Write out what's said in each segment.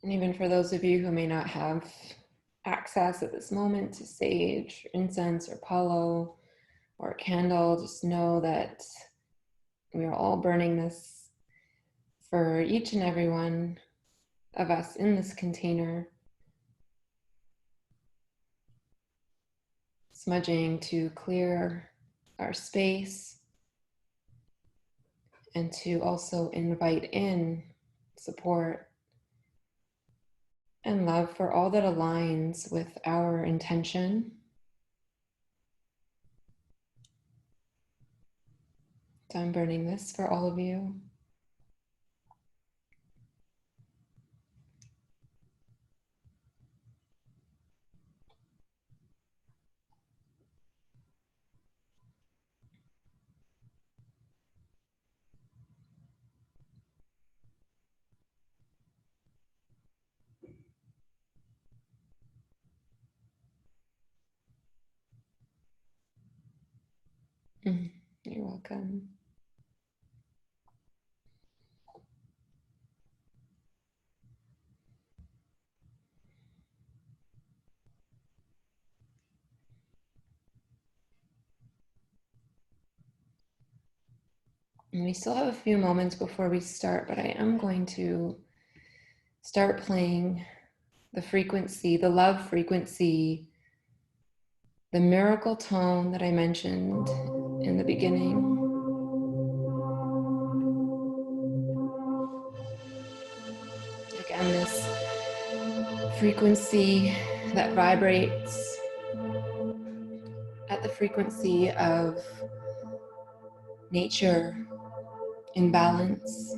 And even for those of you who may not have access at this moment to sage, or incense, or palo, or a candle, just know that we are all burning this for each and every one of us in this container, smudging to clear our space and to also invite in support and love for all that aligns with our intention. So I'm burning this for all of you. You're welcome. And we still have a few moments before we start, but I am going to start playing the frequency, the love frequency, the miracle tone that I mentioned in the beginning. Again, this frequency that vibrates at the frequency of nature in balance,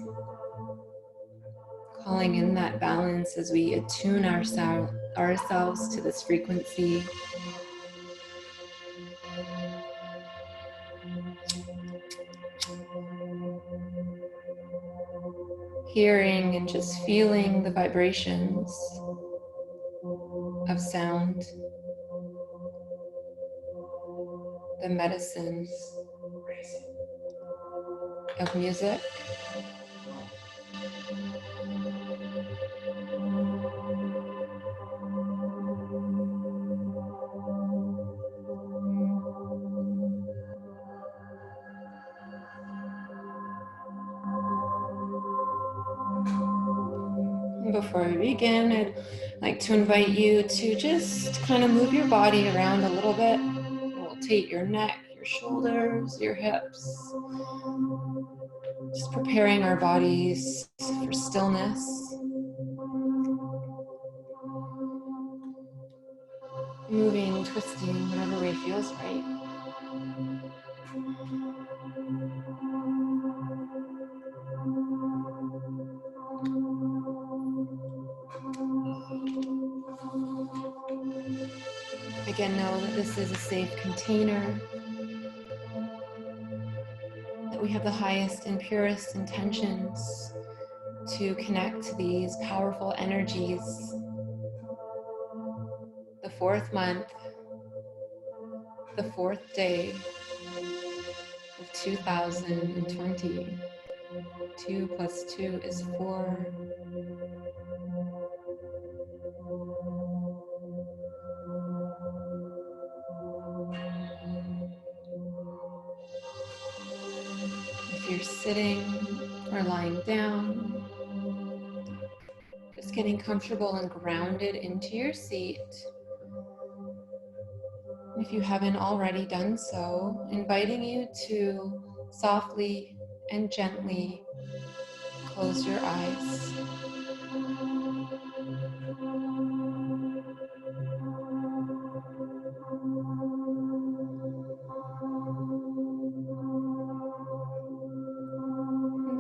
calling in that balance as we attune ourselves to this frequency. Hearing and just feeling the vibrations of sound, the medicine of music. And before we begin, I'd like to invite you to just kind of move your body around a little bit. Rotate your neck, your shoulders, your hips. Just preparing our bodies for stillness. Moving, twisting, whatever way feels right. Again, know that this is a safe container, that we have the highest and purest intentions to connect to these powerful energies. The 4th month, the 4th day of 2020. 2 plus 2 is 4. If you're sitting or lying down, just getting comfortable and grounded into your seat. If you haven't already done so, inviting you to softly and gently close your eyes.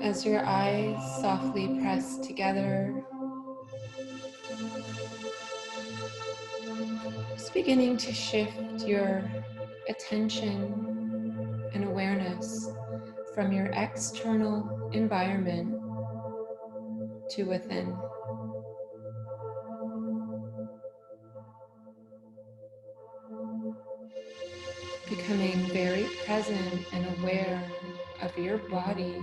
As your eyes softly press together, just beginning to shift your attention and awareness from your external environment to within. Becoming very present and aware of your body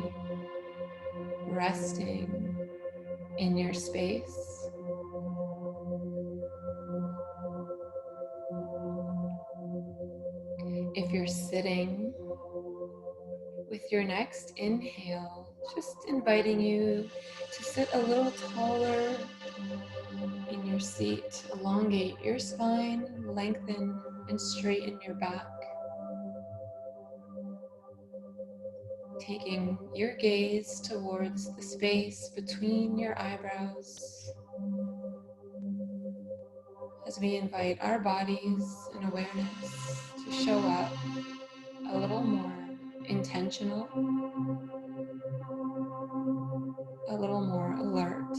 resting in your space. you're sitting, with your next inhale, just inviting you to sit a little taller in your seat. Elongate your spine, lengthen and straighten your back. Taking your gaze towards the space between your eyebrows as we invite our bodies and awareness to show up a little more intentional, a little more alert.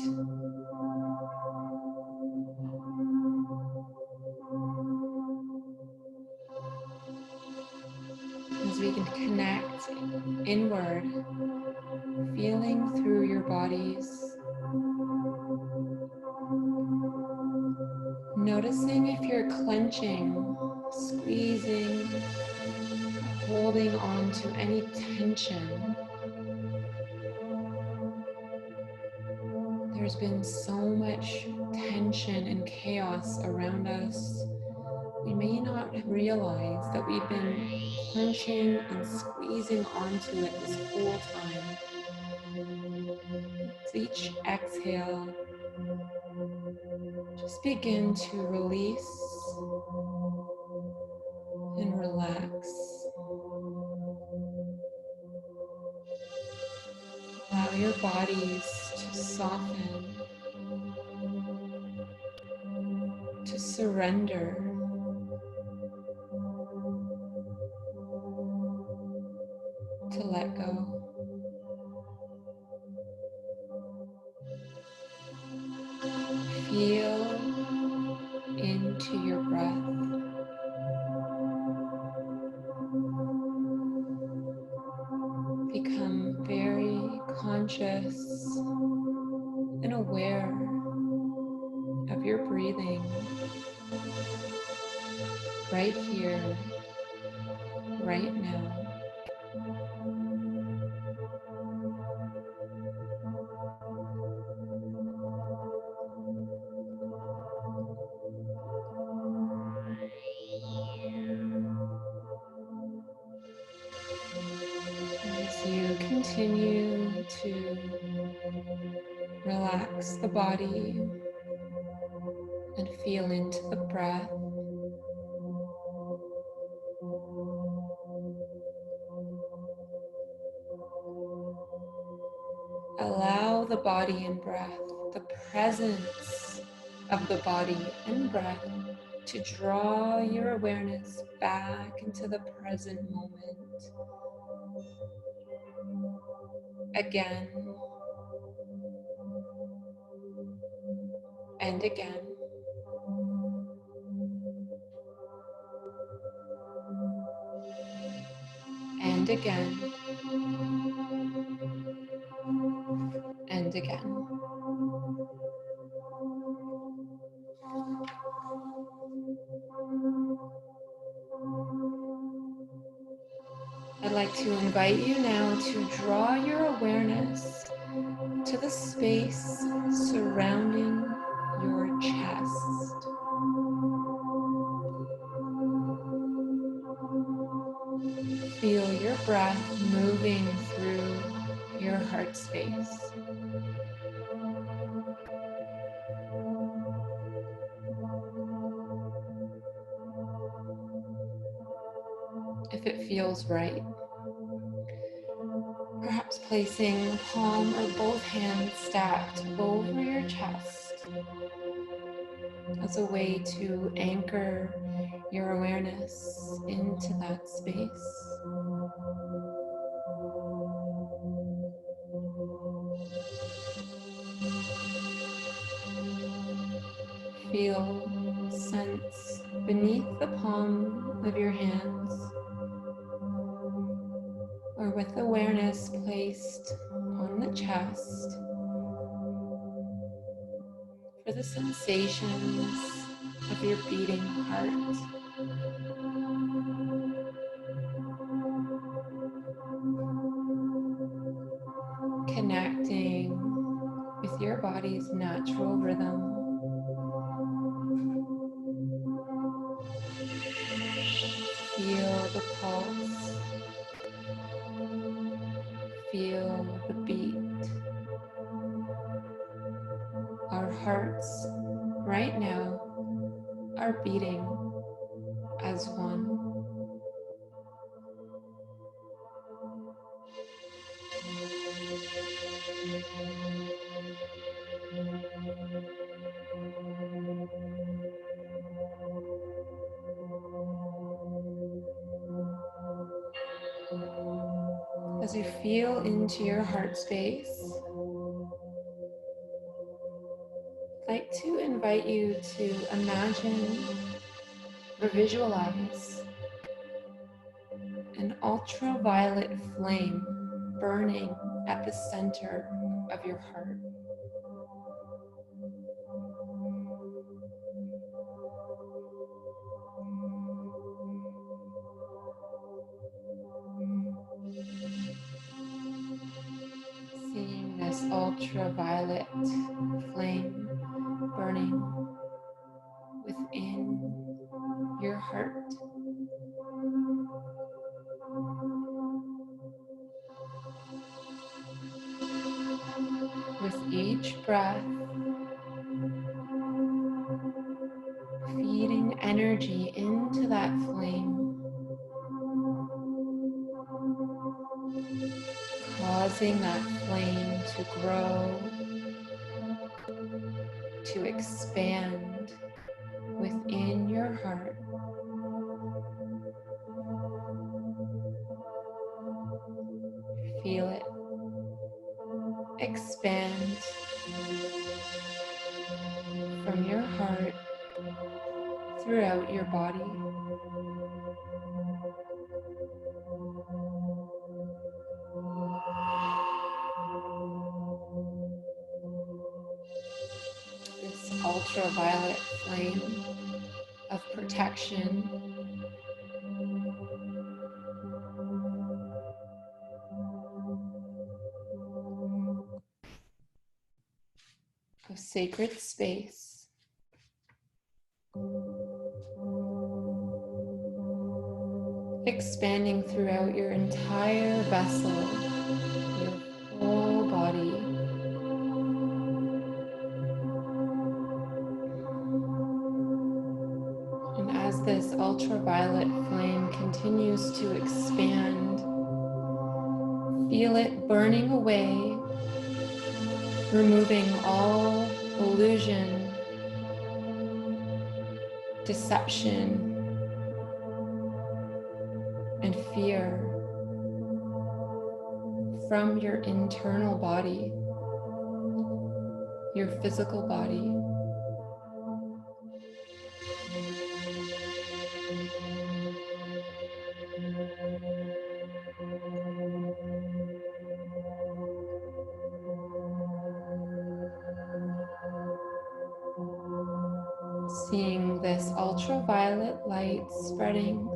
As we can connect inward, feeling through your bodies, noticing if you're clenching, squeezing, holding on to any tension. There's been so much tension and chaos around us. We may not realize that we've been clenching and squeezing onto it this whole time. With each exhale, just begin to release and relax. Allow your bodies to soften, to surrender, to let go. Feel into your breath. Become very conscious and aware of your breathing right here, right now. As you continue to relax the body and feel into the breath, allow the body and breath, the presence of the body and breath, to draw your awareness back into the present moment. Again and again. And again. And again. I'd like to invite you now to draw your awareness to the space surrounding your chest. Feel your breath moving through your heart space. If it feels right, perhaps placing the palm or both hands stacked over your chest as a way to anchor your awareness into that space. Feel, sense beneath the palm of your hands, or with awareness placed on the chest, for the sensations of your beating heart. Connecting with your body's natural rhythm. Feel the pulse beat. Our hearts right now are beating as one. As you feel into your heart space, I'd like to invite you to imagine or visualize an ultraviolet flame burning at the center of your heart. Seeing this ultraviolet flame burning within your heart. With each breath, feeding energy into that flame, causing that flame to grow, to expand within your heart. Feel it expand from your heart throughout your body. This ultraviolet flame of protection, of sacred space, expanding throughout your entire vessel, your whole body. And as this ultraviolet flame continues to expand, feel it burning away, removing all illusion, deception, and fear from your internal body, your physical body. Seeing this ultraviolet light spreading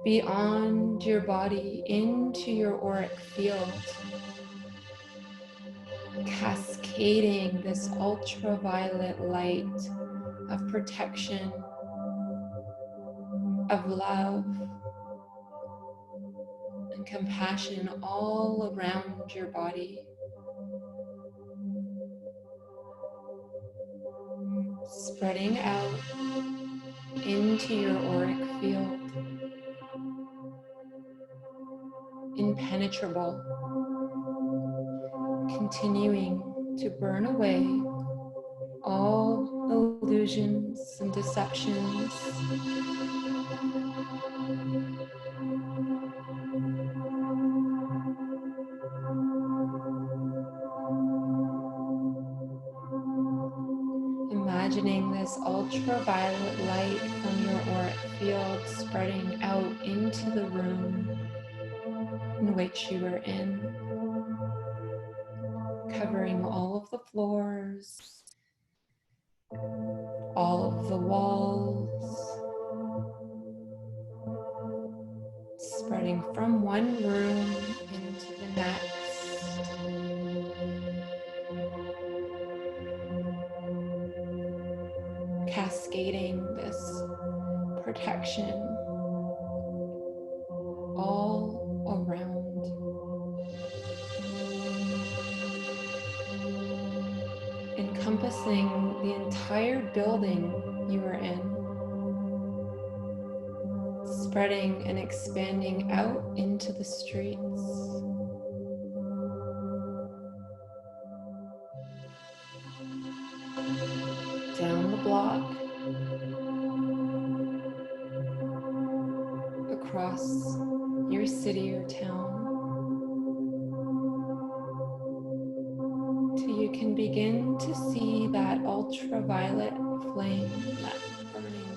beyond your body into your auric field, cascading this ultraviolet light of protection, of love, and compassion all around your body. Spreading out into your auric field, impenetrable, continuing to burn away all illusions and deceptions, imagining this ultraviolet light from your auric field spreading out into the room in which you are in, covering all of the floors, all of the walls, spreading from one room into the next. Cascading this protection all around. encompassing the entire building you are in, spreading and expanding out into the streets. Down the block, across your city or town, till you can begin to see that ultraviolet flame, that burning,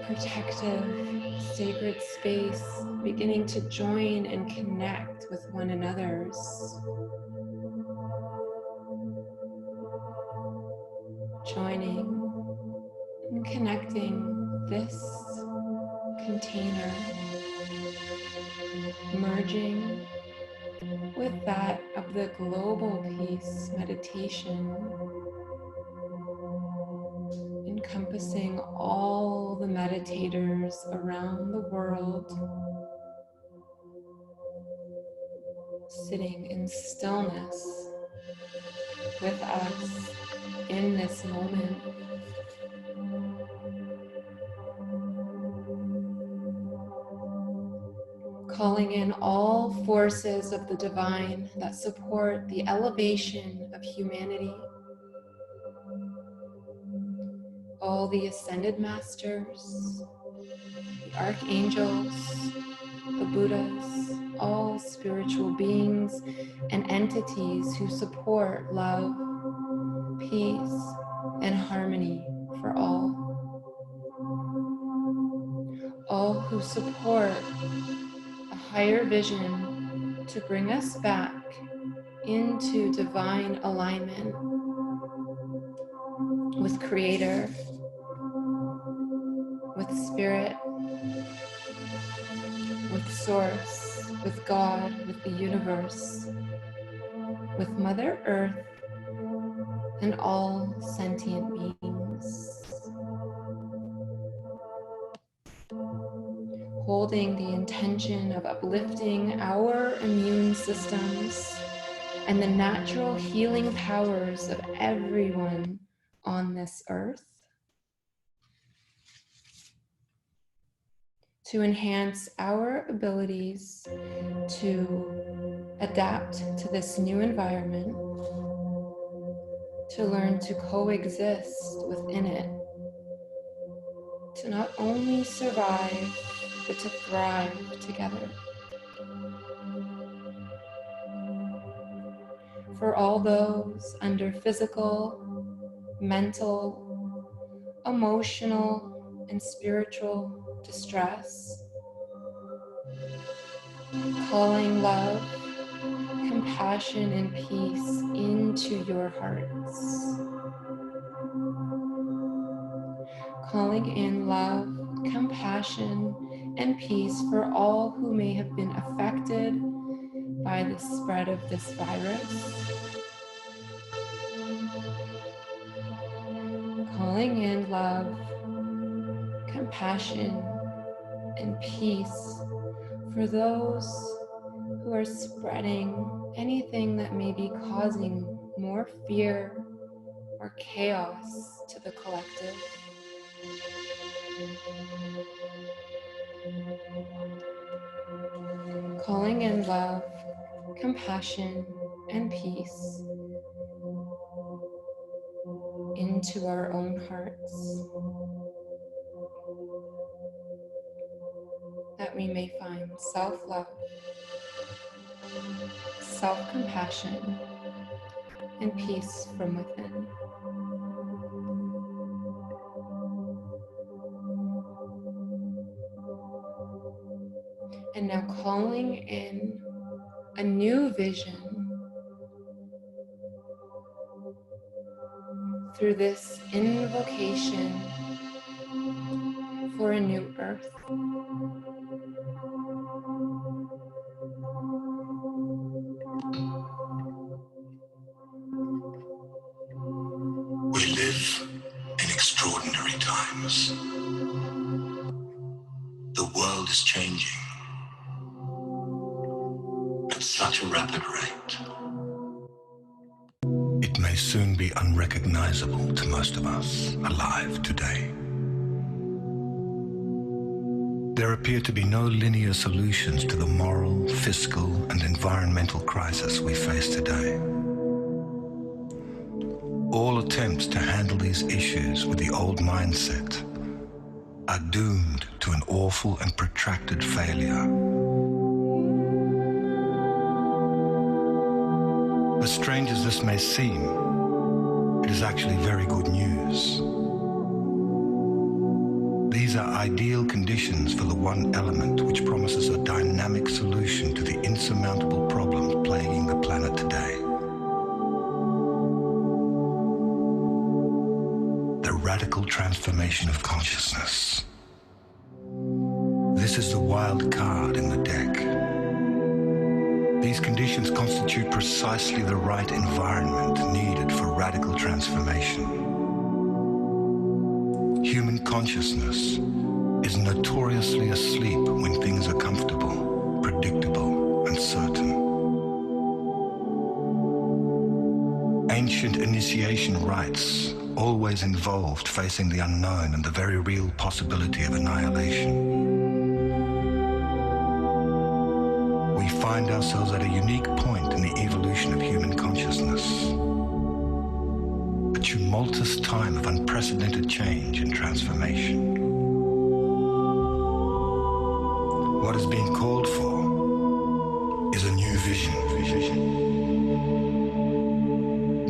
protective, sacred space beginning to join and connect with one another's. Joining and connecting this container, merging with that of the global peace meditation, encompassing all the meditators around the world, sitting in stillness with us in this moment. Calling in all forces of the divine that support the elevation of humanity. All the ascended masters, the archangels, the Buddhas, all spiritual beings and entities who support love, peace, and harmony for all. All who support a higher vision to bring us back into divine alignment with Creator, with Spirit, with Source, with God, with the universe, with Mother Earth, and all sentient beings. Holding the intention of uplifting our immune systems and the natural healing powers of everyone on this earth, to enhance our abilities to adapt to this new environment, to learn to coexist within it, to not only survive, but to thrive together. For all those under physical, mental, emotional, and spiritual distress, calling love, compassion, and peace into your hearts. Calling in love, compassion, and peace for all who may have been affected by the spread of this virus. Calling in love, compassion, and peace for those who are spreading anything that may be causing more fear or chaos to the collective. Calling in love, compassion, and peace into our own hearts, that we may find self-love, self-compassion, and peace from within. And now calling in a new vision through this invocation for a new earth. We live in extraordinary times. The world is changing at such a rapid rate. soon be unrecognizable to most of us alive today. There appear to be no linear solutions to the moral, fiscal, and environmental crisis we face today. All attempts to handle these issues with the old mindset are doomed to an awful and protracted failure. As strange as this may seem, it is actually very good news. These are ideal conditions for the one element which promises a dynamic solution to the insurmountable problems plaguing the planet today. The radical transformation of consciousness. This is the wild card in the deck. These conditions constitute precisely the right environment needed for radical transformation. Human consciousness is notoriously asleep when things are comfortable, predictable, and certain. Ancient initiation rites always involved facing the unknown and the very real possibility of annihilation. We find ourselves at a unique point in the evolution of human consciousness. A tumultuous time of unprecedented change and transformation. What is being called for is a new vision.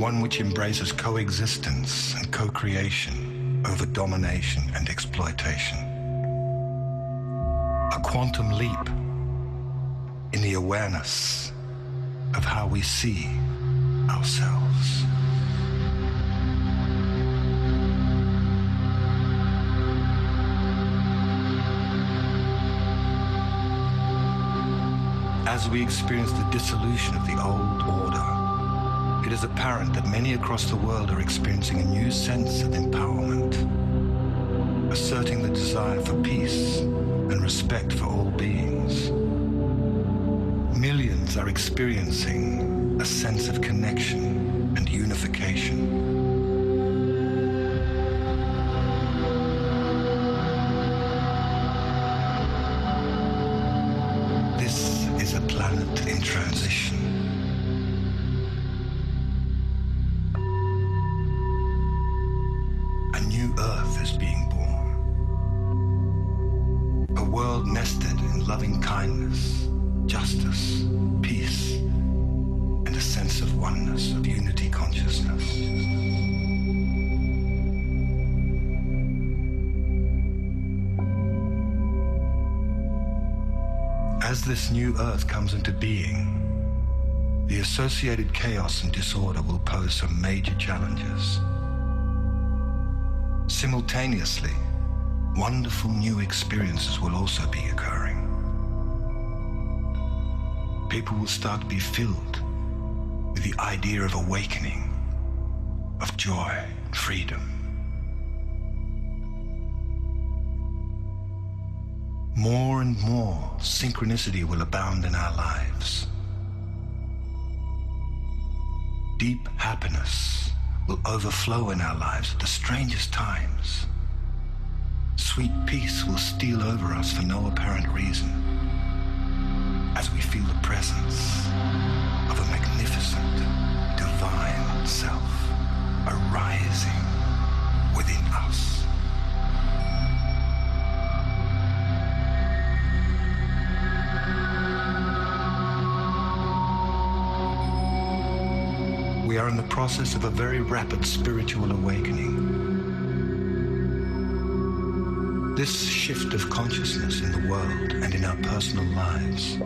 One which embraces coexistence and co-creation over domination and exploitation. A quantum leap in the awareness of how we see ourselves. As we experience the dissolution of the old order, it is apparent that many across the world are experiencing a new sense of empowerment, asserting the desire for peace and respect for all beings. Millions are experiencing a sense of connection and unification. This is a planet in transition. A new Earth is being born. A world nested in loving kindness, justice, peace, and a sense of oneness, of unity consciousness. As this new Earth comes into being, the associated chaos and disorder will pose some major challenges. Simultaneously, wonderful new experiences will also be occurring. People will start to be filled with the idea of awakening, of joy, freedom. More and more synchronicity will abound in our lives. Deep happiness will overflow in our lives at the strangest times. Sweet peace will steal over us for no apparent reason, as we feel the presence of a magnificent, divine self arising within us. We are in the process of a very rapid spiritual awakening. This shift of consciousness in the world and in our personal lives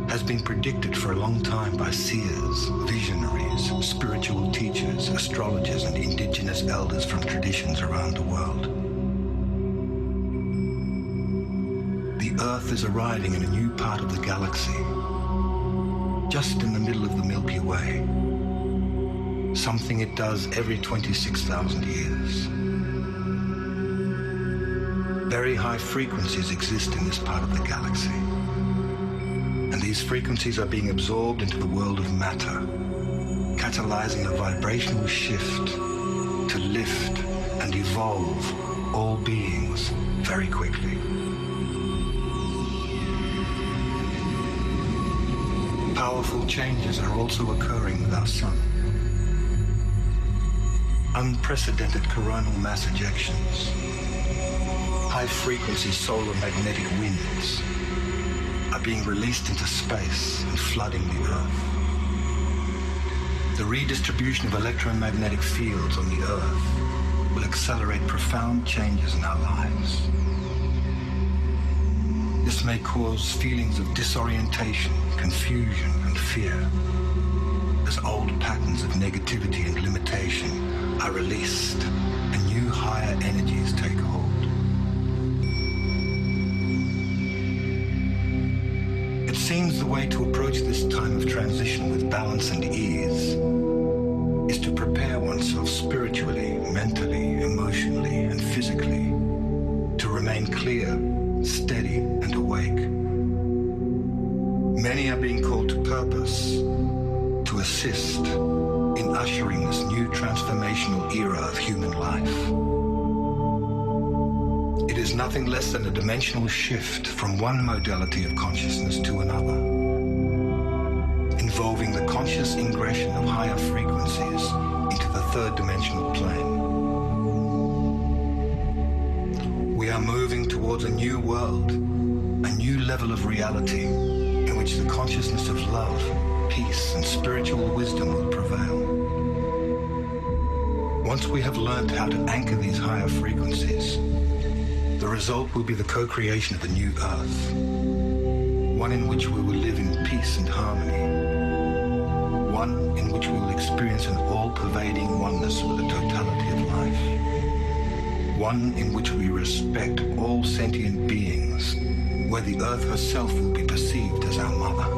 has been predicted for a long time by seers, visionaries, spiritual teachers, astrologers, and indigenous elders from traditions around the world. The Earth is arriving in a new part of the galaxy, just in the middle of the Milky Way, something it does every 26,000 years. Very high frequencies exist in this part of the galaxy, and these frequencies are being absorbed into the world of matter, catalyzing a vibrational shift to lift and evolve all beings very quickly. Powerful changes are also occurring with our sun. Unprecedented coronal mass ejections, high-frequency solar magnetic winds are being released into space and flooding the Earth. The redistribution of electromagnetic fields on the Earth will accelerate profound changes in our lives. This may cause feelings of disorientation, confusion, and fear, as old patterns of negativity and limitation are released and new higher energies take hold. It seems the way to approach this time of transition with balance and ease is to prepare oneself spiritually, mentally, emotionally, and physically to remain clear, steady, and awake. Many are being called to purpose to assist in ushering this new transformational era of human life. It is nothing less than a dimensional shift from one modality of consciousness to another, involving the conscious ingression of higher frequencies into the third dimensional plane. We are moving towards a new world, a new level of reality in which the consciousness of love, peace, and spiritual wisdom will prevail. Once we have learned how to anchor these higher frequencies, the result will be the co-creation of a new Earth, one in which we will live in peace and harmony, one in which we will experience an all-pervading oneness with the totality of life, one in which we respect all sentient beings, where the Earth herself will be perceived as our mother.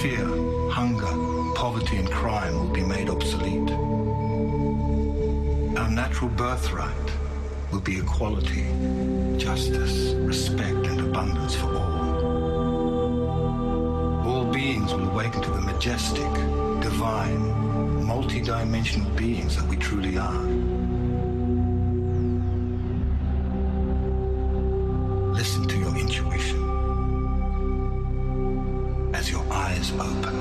Fear, hunger, poverty, and crime will be made obsolete. Our natural birthright will be equality, justice, respect, and abundance for all. All beings will awaken to the majestic, divine, multi-dimensional beings that we truly are. Listen to your intuition as your eyes open.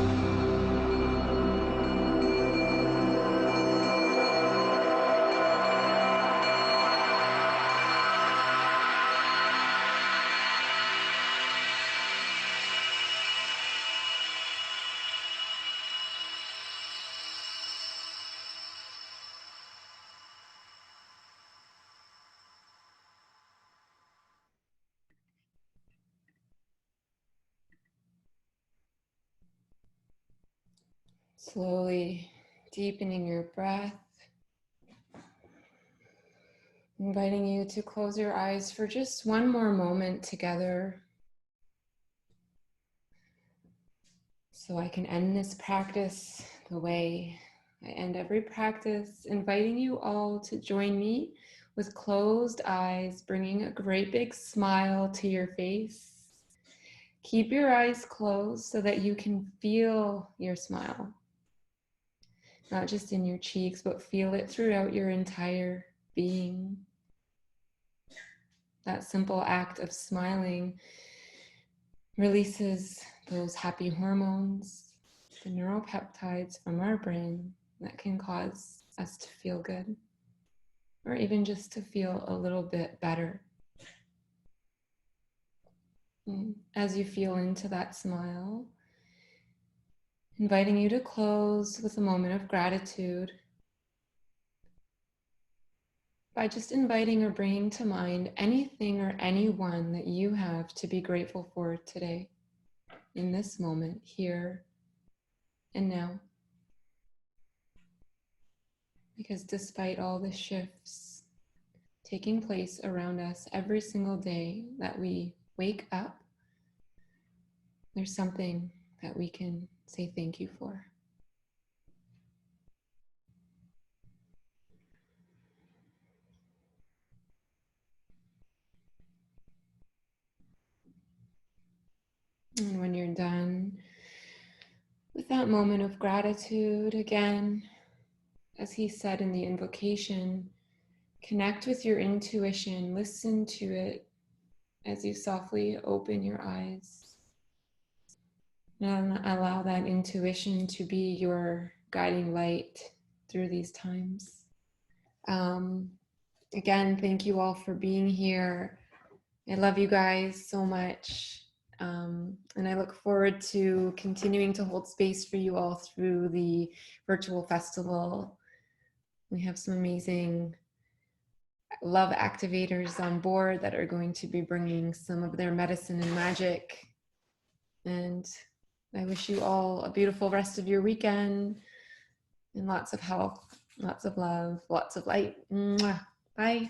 Slowly deepening your breath, inviting you to close your eyes for just one more moment together, so I can end this practice the way I end every practice, inviting you all to join me with closed eyes, bringing a great big smile to your face. Keep your eyes closed so that you can feel your smile. Not just in your cheeks, but feel it throughout your entire being. That simple act of smiling releases those happy hormones, the neuropeptides from our brain that can cause us to feel good, or even just to feel a little bit better. As you feel into that smile, inviting you to close with a moment of gratitude by just inviting or bringing to mind anything or anyone that you have to be grateful for today, in this moment, here and now. Because despite all the shifts taking place around us every single day that we wake up, there's something that we can say thank you for. And when you're done, with that moment of gratitude again, as he said in the invocation, connect with your intuition, listen to it as you softly open your eyes, and allow that intuition to be your guiding light through these times. Again, thank you all for being here. I love you guys so much. And I look forward to continuing to hold space for you all through the virtual festival. We have some amazing love activators on board that are going to be bringing some of their medicine and magic. And I wish you all a beautiful rest of your weekend and lots of health, lots of love, lots of light. Mwah. Bye.